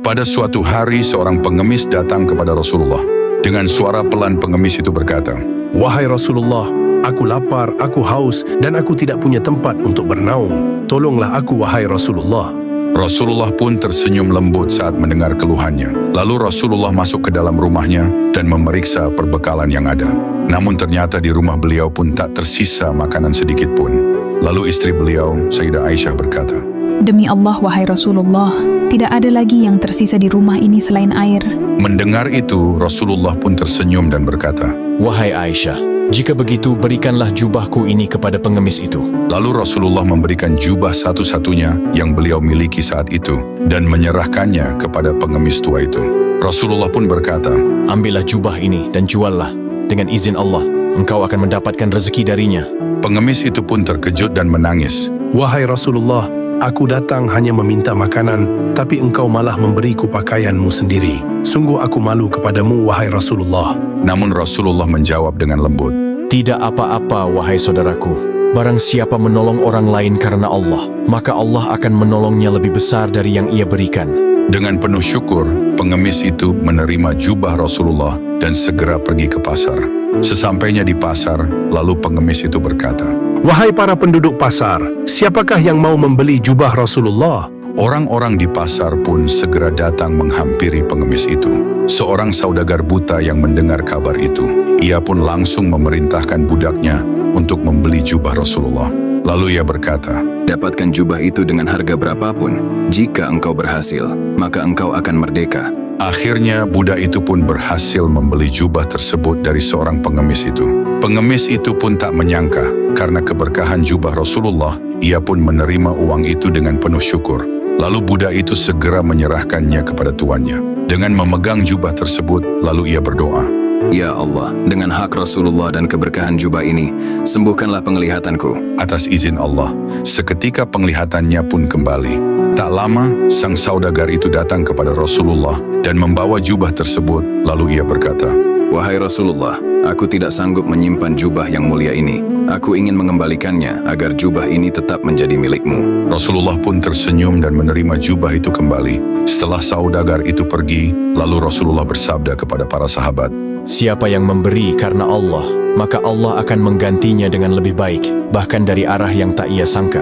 Pada suatu hari seorang pengemis datang kepada Rasulullah. Dengan suara pelan pengemis itu berkata, "Wahai Rasulullah, aku lapar, aku haus, dan aku tidak punya tempat untuk bernaung. Tolonglah aku, wahai Rasulullah." Rasulullah pun tersenyum lembut saat mendengar keluhannya. Lalu Rasulullah masuk ke dalam rumahnya dan memeriksa perbekalan yang ada. Namun ternyata di rumah beliau pun tak tersisa makanan sedikit pun. Lalu istri beliau, Sayyidah Aisyah berkata, "Demi Allah, wahai Rasulullah, tidak ada lagi yang tersisa di rumah ini selain air." Mendengar itu, Rasulullah pun tersenyum dan berkata, "Wahai Aisyah, jika begitu berikanlah jubahku ini kepada pengemis itu." Lalu Rasulullah memberikan jubah satu-satunya yang beliau miliki saat itu dan menyerahkannya kepada pengemis tua itu. Rasulullah pun berkata, "Ambillah jubah ini dan juallah. Dengan izin Allah, engkau akan mendapatkan rezeki darinya." Pengemis itu pun terkejut dan menangis. "Wahai Rasulullah, aku datang hanya meminta makanan, tapi engkau malah memberiku pakaianmu sendiri. Sungguh aku malu kepadamu, wahai Rasulullah." Namun Rasulullah menjawab dengan lembut, "Tidak apa-apa, wahai saudaraku. Barang siapa menolong orang lain karena Allah, maka Allah akan menolongnya lebih besar dari yang ia berikan." Dengan penuh syukur, pengemis itu menerima jubah Rasulullah dan segera pergi ke pasar. Sesampainya di pasar, lalu pengemis itu berkata, "Wahai para penduduk pasar, siapakah yang mau membeli jubah Rasulullah?" Orang-orang di pasar pun segera datang menghampiri pengemis itu. Seorang saudagar buta yang mendengar kabar itu, ia pun langsung memerintahkan budaknya untuk membeli jubah Rasulullah. Lalu ia berkata, "Dapatkan jubah itu dengan harga berapapun. Jika engkau berhasil, maka engkau akan merdeka." Akhirnya budak itu pun berhasil membeli jubah tersebut dari seorang pengemis itu. Pengemis itu pun tak menyangka, karena keberkahan jubah Rasulullah, ia pun menerima uang itu dengan penuh syukur. Lalu budak itu segera menyerahkannya kepada tuannya. Dengan memegang jubah tersebut, lalu ia berdoa, "Ya Allah, dengan hak Rasulullah dan keberkahan jubah ini, sembuhkanlah penglihatanku." Atas izin Allah, seketika penglihatannya pun kembali. Tak lama, sang saudagar itu datang kepada Rasulullah dan membawa jubah tersebut, lalu ia berkata, "Wahai Rasulullah, aku tidak sanggup menyimpan jubah yang mulia ini. Aku ingin mengembalikannya agar jubah ini tetap menjadi milikmu." Rasulullah pun tersenyum dan menerima jubah itu kembali. Setelah saudagar itu pergi, lalu Rasulullah bersabda kepada para sahabat, "Siapa yang memberi karena Allah, maka Allah akan menggantinya dengan lebih baik, bahkan dari arah yang tak ia sangka."